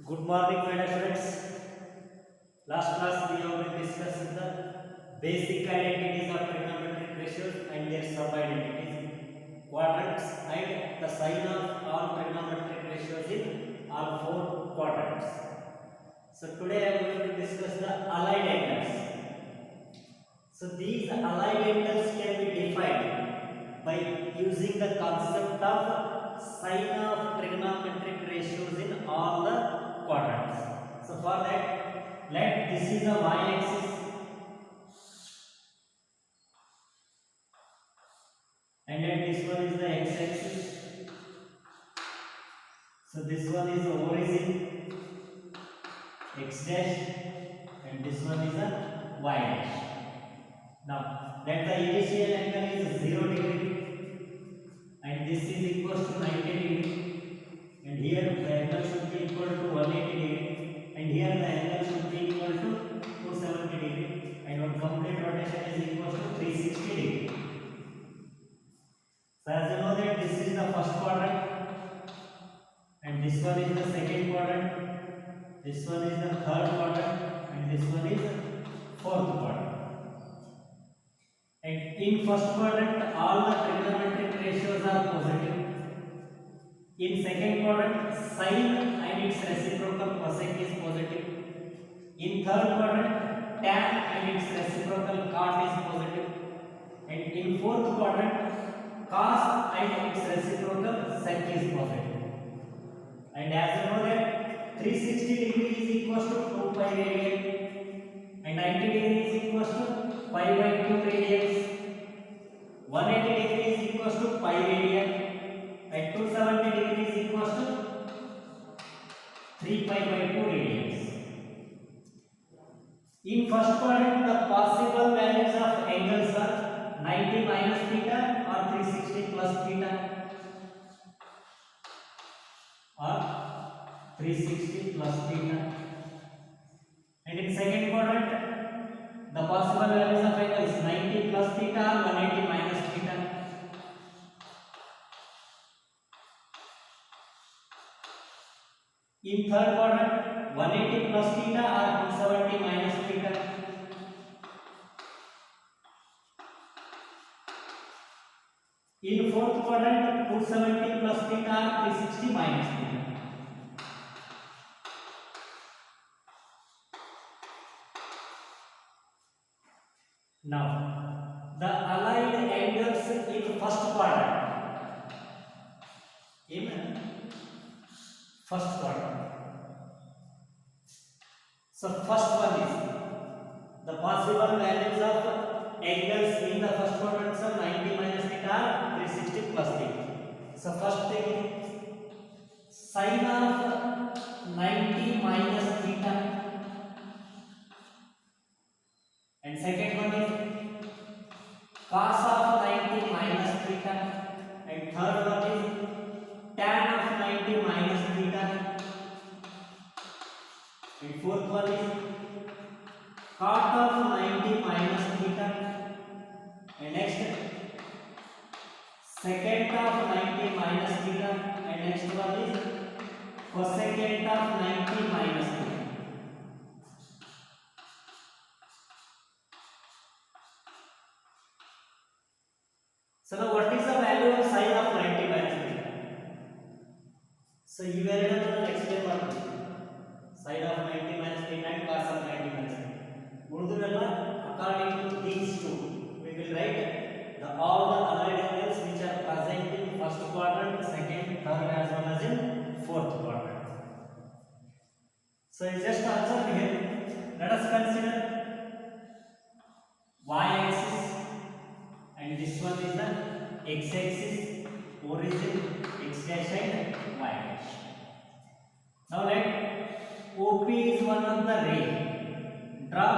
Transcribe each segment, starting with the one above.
Good morning, my dear students. Last class we have been discussing the basic identities of trigonometric ratios and their sub-identities, quadrants, and the sign of all trigonometric ratios in all four quadrants. So today I am going to discuss the allied angles. So these allied angles can be defined by using the concept of sign of trigonometric ratios in all the quadrants. So for that, let this is the y-axis and then this one is the x-axis. So this one is the origin x dash and this one is the y dash. Now let the initial angle is 0 degree and this is equal to 90 degree, and here the angle should be equal to 180 degree, and here the angle should be equal to 270 degree, and one complete rotation is equal to 360 degree. So as you know that this is the first quadrant and this one is the second quadrant, this one is the third quadrant and this one is the fourth quadrant. And in first quadrant all the trigonometric ratios are positive. In second quadrant sine and its reciprocal cosec is positive. In third quadrant tan and its reciprocal cot is positive. And in fourth quadrant cos and its reciprocal sec is positive. And as you know that 360 degree is equal to 2 pi radian and 90 degree is equal to pi by 2 radians. 180 degree is equal to pi radian and 270 degree is equal to 3 pi by 2 radians. In first quadrant the possible values of angles are 90 minus theta or 360 plus theta or 360 plus theta. And in second quadrant the possible values of angles 90 plus theta or 180 minus theta. In third quadrant 180 plus theta or 270 minus theta. In fourth quadrant 270 plus theta or 360 minus theta. Now, the allied angles in first quadrant. In first quadrant. So, first one is the possible values of angles in the first quadrant are 90 minus theta, 360 plus theta. So, first thing sine of 90 minus theta. And second one is cos of 90 minus theta, and third one is tan of 90 minus theta, and fourth one is cot of 90 minus theta, and next secant of 90 minus theta, and next one is cosecant of 90 minus theta. So now what is the value of sine of 90 minus theta? So you will explain what it is. Sine of 90 minus theta and cos of 90 minus theta. According to these two, we will write all the allied angles which are present in first quadrant, second, third as well as in fourth quadrant. So just observe here. Let us consider y-axis. And this one is the x-axis, origin, x dash and y dash. Now let OP is one of the ray. Draw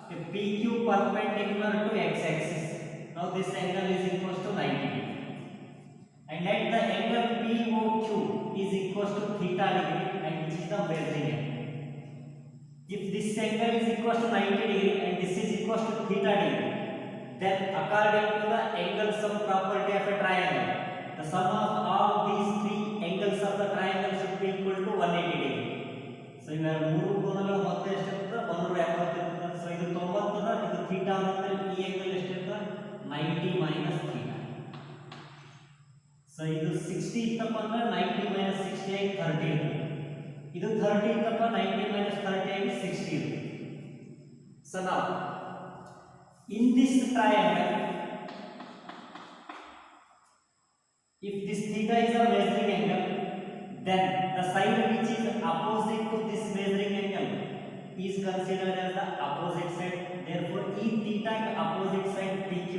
a PQ perpendicular to x-axis. Now this angle is equal to 90 degree. And let the angle POQ is equal to theta degree, and which is the measuring angle. If this angle is equal to 90 degree and this is equal to theta degree, then according to the angle sum property of a triangle, the sum of all these three angles of the triangle should be equal to 180 degree. So ಇವೆರಡು ಮೂರು ಕೋನಗಳ ಮೊತ್ತ ಎಷ್ಟಿರ್ತದೆ 170 ಇರ್ತದೆ. So ಇದು 90 ಅದ, ಇದು theta ಅಂದ್ರೆ ಈ angle ಎಷ್ಟಿರ್ತದೆ 90 minus theta. So ಇದು 60 ಇತ್ತಪ್ಪ ಅಂದ್ರೆ 90 ಮೈನಸ್ 60 ಆಗಿ 30 ಇರ್ತದೆ. ಇದು 30 ಇತ್ತಪ್ಪ 90 ಮೈನಸ್ 30 ಆಗಿ 60 ಇರ್ತದೆ. So now in this triangle, if this theta is a measuring angle, then the side which is opposite to this measuring angle is considered as the opposite side. Therefore e theta is opposite side PQ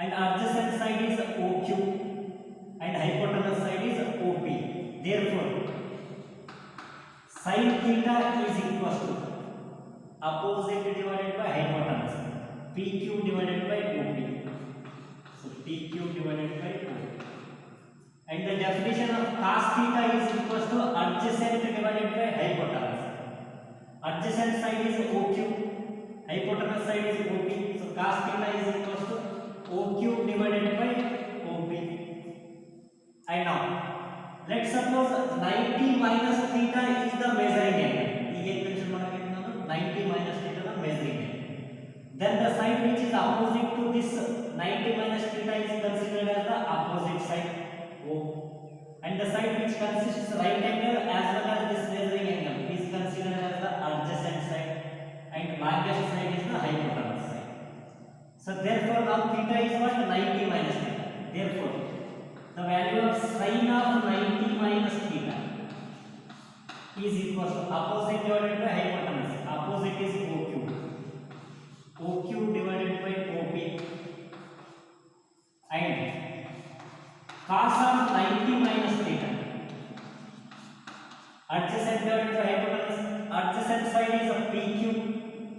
and adjacent side is OQ and hypotenuse side is OP. Therefore sin theta is equal to opposite divided by hypotenuse, PQ divided by OP. So PQ divided by OP. And the definition of cos theta is equal to adjacent divided by hypotenuse. Adjacent side is OQ, hypotenuse side is OP. So cos theta is equal to OQ divided by OP. And now let's suppose 90 minus theta is the measuring angle. Again mention ಮಾಡಬೇಕು ನಾನು 90 minus theta the measuring angle. Then the side which is opposite to this 90 minus theta is considered as the opposite side O, and the side which consists right angle as well as this measuring angle is considered as the adjacent side, and largest side is the hypotenuse side. So therefore now theta is what 90 minus theta. Therefore the value of sin of 90 minus theta is equal to opposite divided by hypotenuse. Opposite is OQ. OQ divided by OP, and cos of 90 minus theta, adjacent divided by hypotenuse. Adjacent side is a PQ,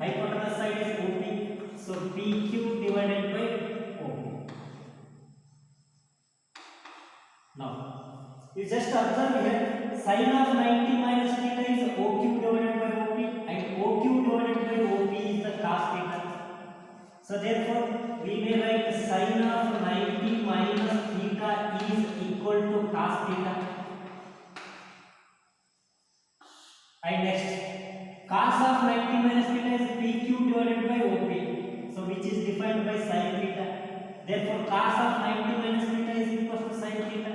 hypotenuse side is OP. So PQ divided by OP. Now you just observe here, sin of 90 minus theta is OQ divided by OP, and OQ divided by OP is the cos theta. So therefore we may write sin of 90 minus theta is equal to cos theta. And next, cos of 90 minus theta is PQ divided by OP, so which is defined by sin theta. Therefore cos of 90 minus theta is equal to sin theta.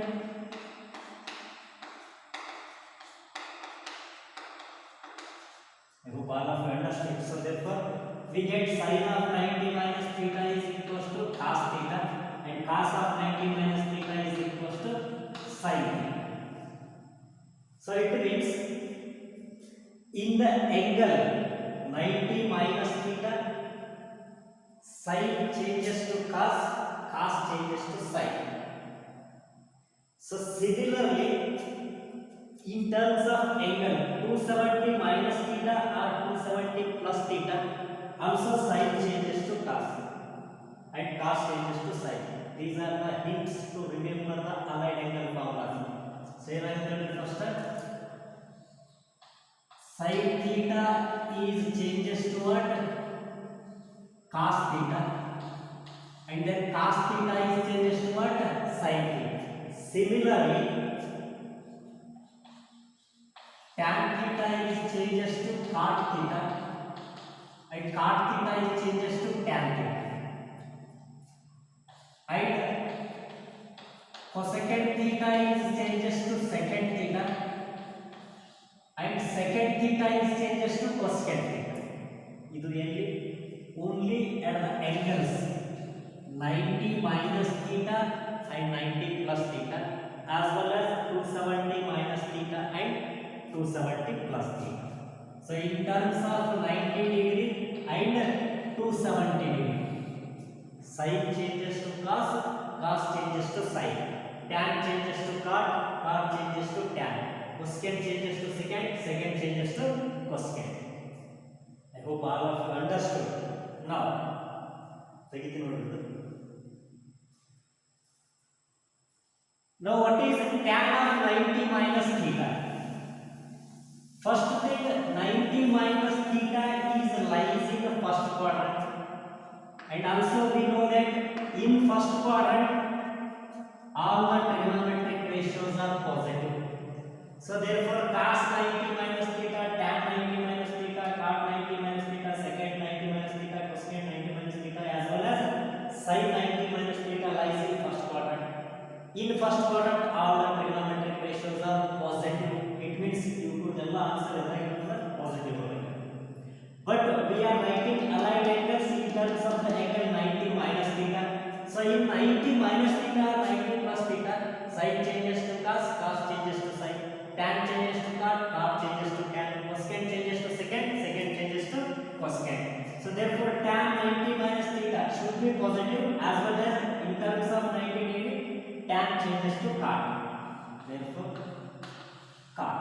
I hope all of you understand. So therefore we get sin of 90 minus theta is equal to cos theta, and cos of 90 minus theta is equal to sin theta. So it means in the angle 90 minus theta, sin changes to cos, cos changes to sin. So similarly in terms of angle 270 minus theta or 270 plus theta, also sin changes to cos and cos changes to sin. These are the hints to remember the allied angle formula. Say like that first. Sin theta is changes to what? Cos theta, and then cos theta is changes to what? Sin theta. Similarly tan theta is changes to cot theta, and cot theta is changes to tan theta, and cosecant theta is changes to secant theta, and secant theta is changes to cosecant theta. Idu elli only at the angles 90 minus theta and 90 plus theta, as well as 270 minus theta and 270 plus theta. So in terms of 90 degree and 270 degree, sin changes to cos, cos changes to sin, tan changes to cot, cot changes to tan, cosecant changes to secant, secant changes to cosecant. I hope all of you understood. Now now what is tan of 90 minus theta? First thing, 90 minus theta is lies in the first quadrant, and also we know that in first quadrant all the trigonometric ratios are positive. So therefore cos 90 minus theta, tan 90 minus theta, cot 90 minus theta, secant 90 minus theta, cosecant 90 minus theta, as well as sin 90 minus theta lies in first quadrant. In first quadrant, all the trigonometric ratios are positive. It means you could answer positive. But we are writing allied angles in terms of the angle 90 minus theta. So in 90 minus theta or 90 plus theta, sin changes to cos, cos changes to sin, tan changes to cot, cot changes to tan, cosecant changes to secant, secant changes to cosecant. So therefore tan 90 minus theta should be positive, as well as in terms of 90 degree, tan changes to cot. Therefore cot.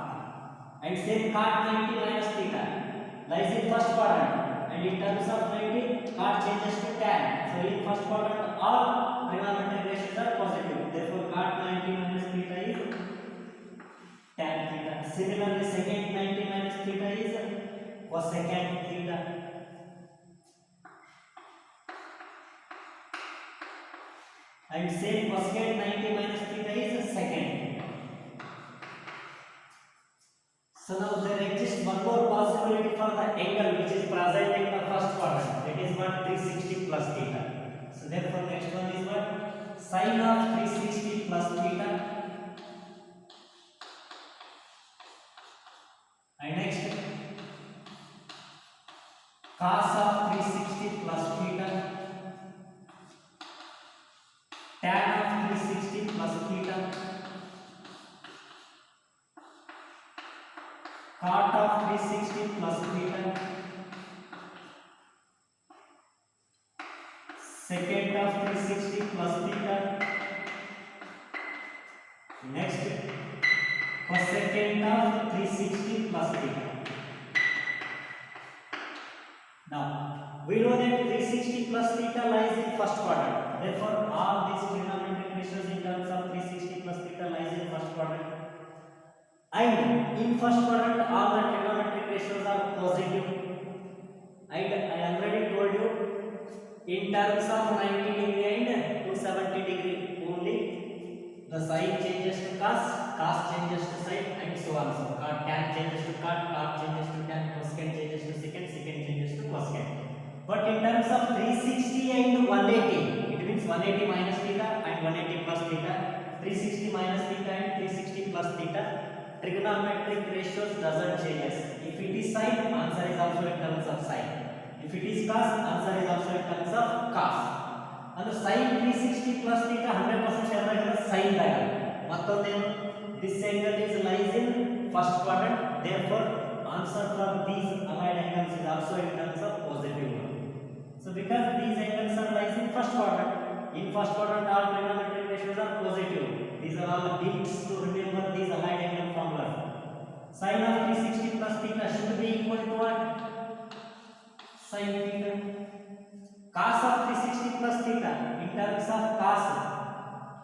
And same cot 90 minus theta lies in first quadrant, and in terms of 90, cot changes to tan. So in first quadrant, all trigonometric ratios are positive. Therefore cot 90 minus theta is tan theta. Similarly, secant 90 minus theta is cosecant theta. And same cosecant 90 minus theta is secant. So now there exists one more possibility for the angle which is present in the first quadrant. That is what 360 plus theta. So therefore next one is what sin of 360 plus theta. And next cos of 360 plus theta. Tan of 360 plus theta. Cot of 360 plus theta. Secant of 360 plus theta. Next cosecant of 360 plus theta. Now we know that 360 plus theta lies in first quadrant. Therefore all these trigonometric ratios in terms of 360 plus theta lies in first quadrant. And in first quadrant, all the trigonometric ratios are positive. And I already told you, in terms of 90 degree and 270 degree only, the sign changes to cos, cos changes to sin, and so on. So tan changes to cot, cot changes to tan, cosecant changes to secant, secant changes to cosecant. But in terms of 360 and 180, it means 180 minus theta and 180 plus theta, 360 minus theta and 360 plus theta. Trigonometric ratios doesn't change. If it is sin, answer is also in terms of sin. If it is cos, answer is also in terms of cos. And the sin 360 plus theta 100% everything sin diagonal. This angle is lies in first quadrant. Therefore, answer for these allied angles is also in terms of positive one. So because these angles are lies in first quadrant, in first quadrant all trigonometric ratios are positive. These are all hints to remember these allied angle formulas. Sin of 360 plus theta should be equal to what? Sin theta. Cos of 360 plus theta in terms of cos,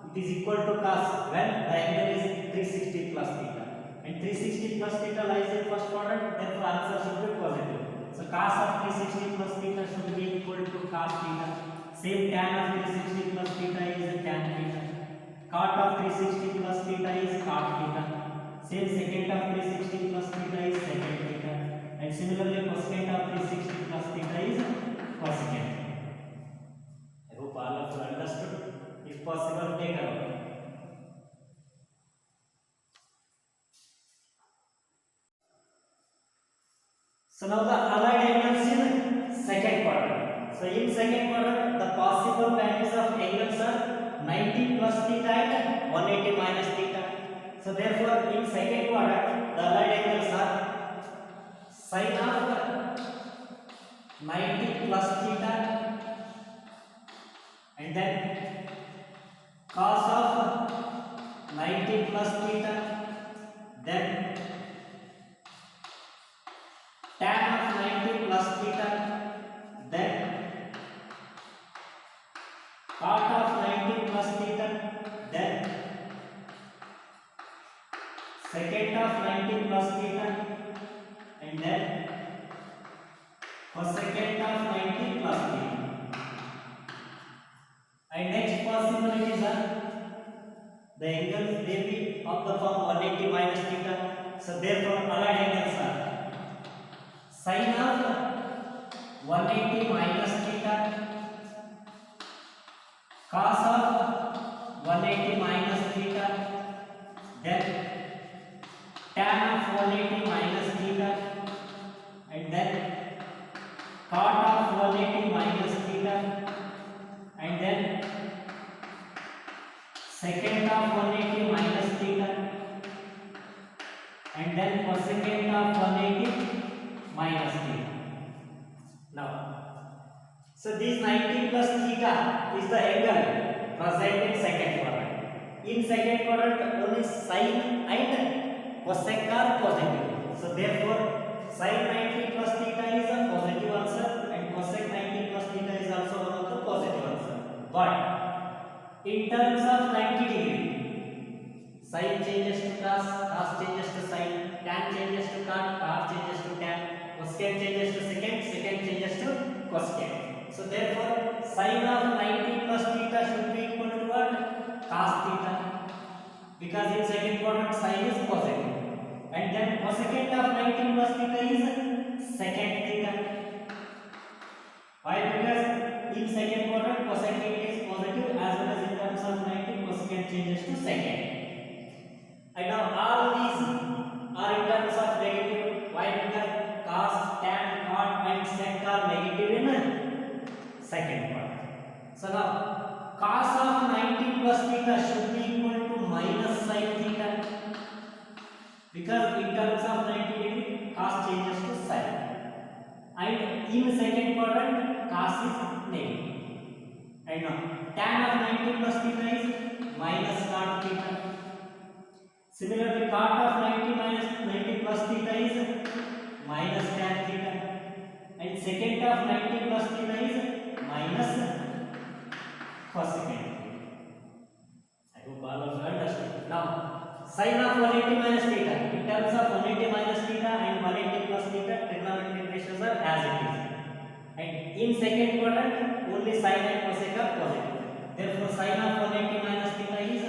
it is equal to cos when the angle is 360 plus theta. And 360 plus theta lies in first quadrant, therefore answer should be positive. So cos of 360 plus theta should be equal to cos theta. Same tan of 360 plus theta is tan theta. Cot of 360 plus theta is cot theta. Same secant of 360 plus theta is secant theta. And similarly cosecant of 360 plus theta is cosecant. I hope all of you understood. If possible, take a look. So now the allied angles in second quadrant. So in second quadrant, the possible values of angles are 90 plus theta and 180 minus theta. So therefore, in second quadrant, the allied angles are sin of 90 plus theta and then cos of 90 plus theta, then tan of 90 plus theta, then cot of 90 plus theta, then secant of 90 plus theta, and then cosecant of 90 plus theta. And next possibilities are the angles may be of the form 180 minus theta, So therefore allied angles are sin of 180 minus theta, cos of 180 minus theta, then tan of 180 minus theta, and then cot of 180 minus theta, and then secant of 180 minus theta, and then cosecant of 180 minus theta. Now, so this 90 plus theta is the angle present in second quadrant. In second quadrant, only sin and cosec are positive. So therefore, sin 90 plus theta is a positive answer, and cosec 90 plus theta is also one of the positive answer. But in terms of 90 degree, sin changes to cos, cos changes to sin, tan changes to cot, cot changes to tan, cosecant changes to secant, secant changes to cosecant. So therefore, sin of 90 plus theta should be equal to what? Cos theta, because in second quadrant sin is positive, and then cosecant of 90 plus theta is secant theta. Why? Because in second quadrant cosecant is positive, as well as in terms of 90 cosecant changes to secant. And now all these are in terms of negative. Why? Because cos, tan, cot and sec are negative in second quadrant. So now cos of 90 plus theta should be equal to minus sin theta, because in terms of 90 degree cos changes to sin, and in second quadrant cos is negative. And now tan of 90 plus theta is minus cot theta. Similarly, cot of 90 minus 90 plus theta is minus tan theta, and secant of 90 plus theta is minus cosecant. I hope all of you understand. Now, sin of 180 minus theta, in terms of 180 minus theta and 180 plus theta, trigonometric ratios are as it is. And in second quadrant, only sin and cosec are positive. Therefore, sin of 180 minus theta is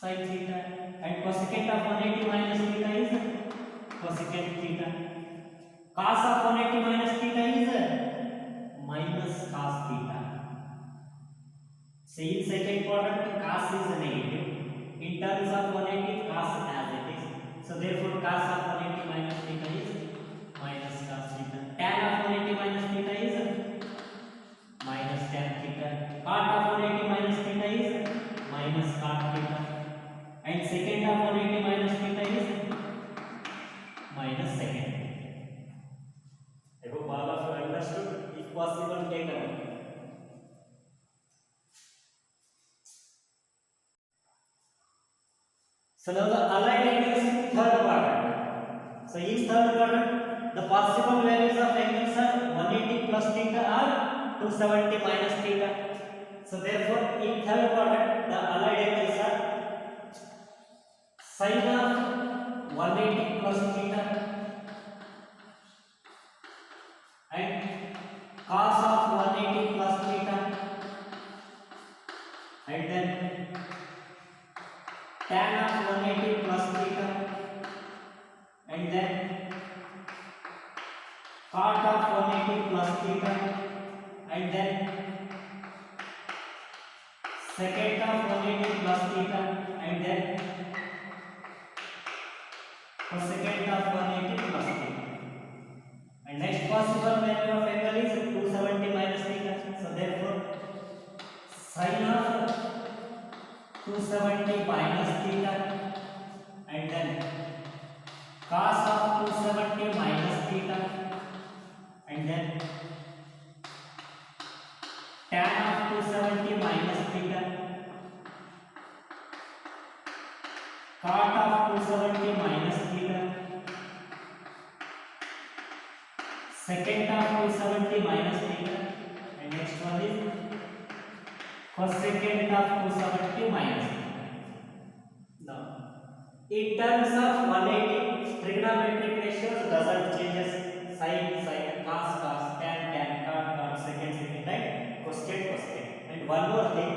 sin theta, and cosecant of 180 minus theta is cosecant theta. Cos of 180 minus theta is minus cos theta. See, in second quadrant cos is negative. In terms of 180, cos as it is. So therefore, cos of 180 minus theta is minus cos theta. Tan of 180 minus theta is minus tan theta. Cot of 180 minus theta is minus cot theta. And secant of 180 minus theta is minus secant. I hope all of you understood. If possible, take a look. So now the allied angles in third quadrant. So in third quadrant, the possible values of angles are 180 plus theta or 270 minus theta. So therefore, in third quadrant, the allied angles are sin of 180 plus theta and cos of 180 plus theta, and then tan of 180 plus theta, and then cot of 180 plus theta, and then secant of 180 plus theta, and then cosecant of 180 plus theta. And next possible value of angle is 270 minus theta. So therefore, sin of 270 minus theta, and then cos of 270 minus theta, and then tan of 270 minus theta, cot of 270 minus theta, secant of 270 minus theta, and next one is cosecant of 270 minus theta. Now, in terms of 180, trigonometric ratios doesn't changes. Sin, sin, cos, cos, tan, tan, cot, cot, secant, secant, right? Cosecant, cosecant. And one more thing,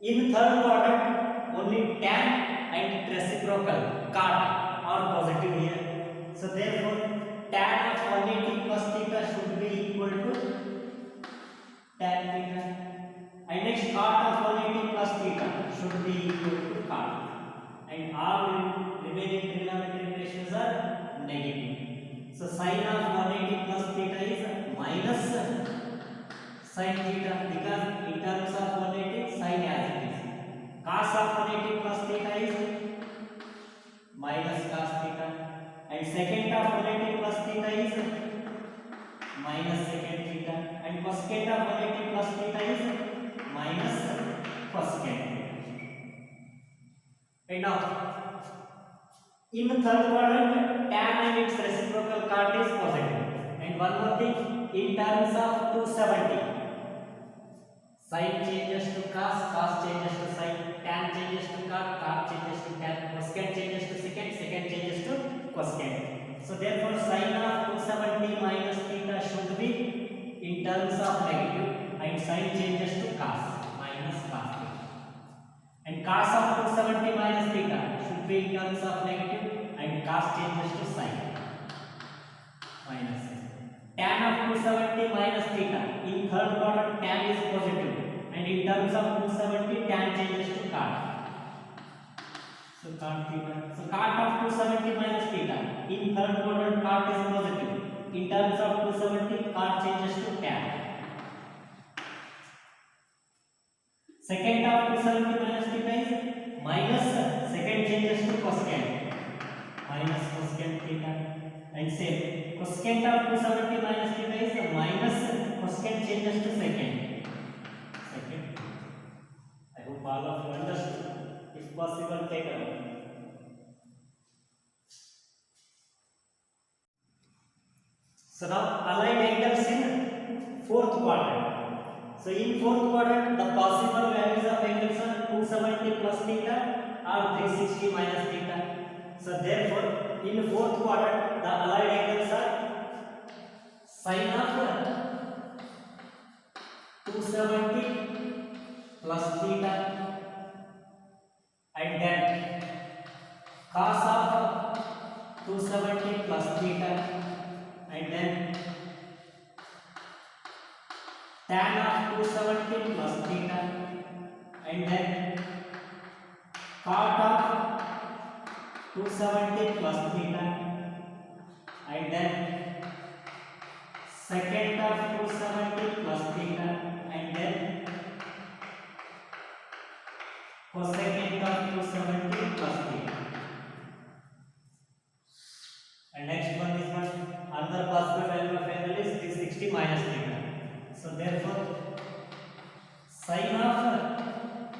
in third quadrant, only tan and reciprocal cot are positive here. So therefore tan of 180 plus theta should be equal to tan theta, and next cot of 180 plus theta should be equal to cot, and all remaining trigonometric ratios are negative. So sin of 180 plus theta is minus sin theta, because in terms of 180 sin as it is. Cos of 180 plus theta is minus cos theta, and secant of 180 plus theta is minus secant theta, and cosecant of 180 plus theta is minus cosecant. And now in the third quadrant, tan and its reciprocal cot is positive. And one more thing, in terms of 270, sin changes to cos, cos changes to sin, tan changes to cot, cot changes to tan, cosecant changes to secant, secant changes to cosecant. So therefore sin of 270 minus theta should be in terms of negative, and sin changes to cos, minus cos theta. And cos of 270 minus theta should be in terms of negative, and cos changes to sin, minus. Tan of 270 minus theta, in third quadrant tan is positive, and in terms of 270 tan changes to cot. So cot theta. So cot of 270 minus theta, in third quadrant cot is positive, in terms of 270 cot changes to tan. Secant of 270 minus theta is minus secant changes to cosecant, minus cosecant theta, and same cosecant of 270 minus theta is minus cosecant changes to secant. I hope all of you understood. If possible, take a look. So now align angles in fourth quadrant. So in fourth quadrant, the possible values of angles are 270 plus theta or 360 minus theta. So therefore, in fourth quadrant, the allied angles are sin of 270 plus theta, and then cos of 270 plus theta, and then tan of 270 plus theta, and then cot of 270 plus theta, and then secant of 270 plus theta, and then cosecant of 270 plus theta. And next one is what another possible value of angle is 360 minus theta. So therefore sin of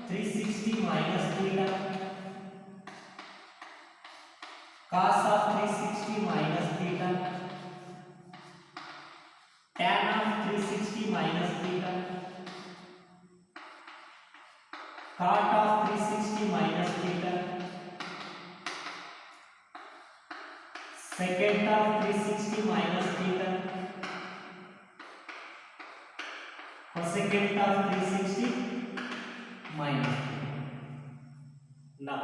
360 minus theta, cos of 360 minus theta, tan of 360 minus theta, cot of 360 minus theta, secant of 360 minus theta, cosecant of 360 minus theta. Now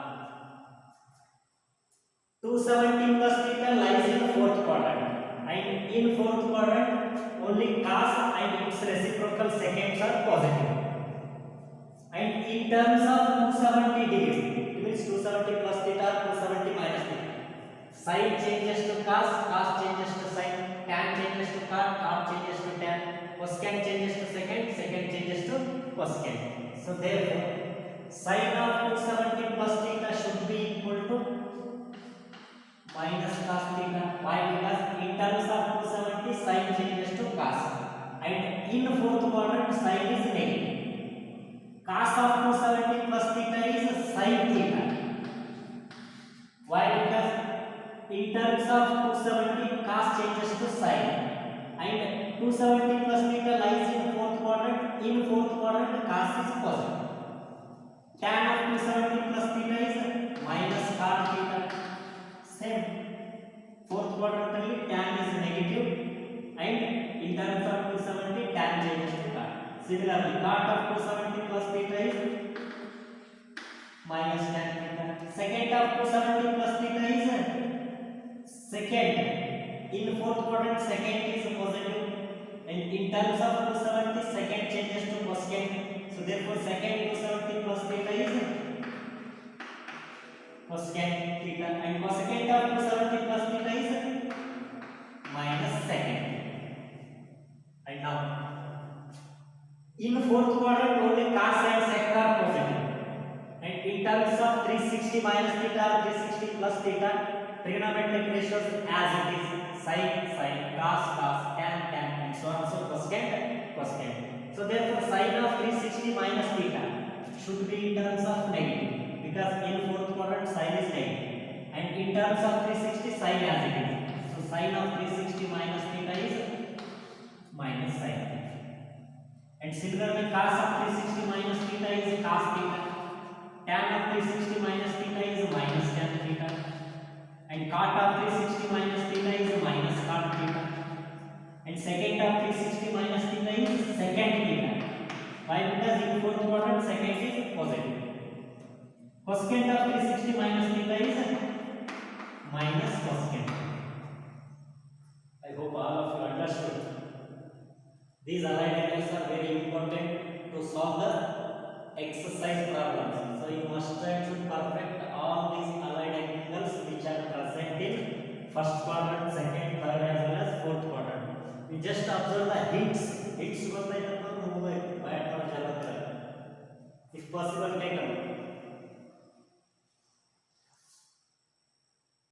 270 plus theta lies in fourth quadrant, and in fourth quadrant only cos and its reciprocal seconds are positive. And in terms of 270 degrees, it means 270 plus theta or 270 minus theta, sin changes to cos, cos changes to sin, tan changes to cot, cot changes to tan, cosecant changes to secant, secant changes to cosecant. So therefore sin of 270 plus theta should be equal to minus cos theta. Why? Because in terms of 270 sin changes to cos, and in fourth quadrant sin is negative. Cos of 270 plus theta is sin theta. Why? Because in terms of 270 cos changes to sin, and 270 plus theta lies in fourth quadrant. In fourth quadrant cos is positive. Tan of 270 plus theta is minus cot theta. Same, fourth quadrant only tan is negative, and in terms of 270 tan changes to cot. Similarly, cot of 270 plus theta is minus tan theta. secant of 270 plus theta is secant. In fourth quadrant, secant is positive, and in terms of 270, secant changes to cosecant. So therefore, secant 270 plus theta is cosecant theta, and cosecant of 270 plus theta is minus secant. And now, in fourth quadrant, only cos and sec are positive. And in terms of 360 minus theta or 360 plus theta, trigonometric ratios as it is sin, cos, tan, and so on. So cosecant. So therefore, sin of 360 minus theta should be in terms of negative, because in fourth quadrant sin is negative, and in terms of 360 sin as it is. So sin of 360 minus theta is minus sin. And similarly, cos of 360 minus theta is cos theta. Tan of 360 minus theta is minus tan theta, and cot of 360 minus theta is minus cot theta, and secant of 360 minus theta is secant theta. Why? Because in fourth quadrant secant is positive. Cosecant of 360 minus theta is minus cosecant. I hope all of you understood. These allied angles are very important to solve the exercise problems. So you must try to perfect all these allied angles which are present in first quadrant, second, third as well as fourth quadrant. We just observe the hints. Hints if possible take them.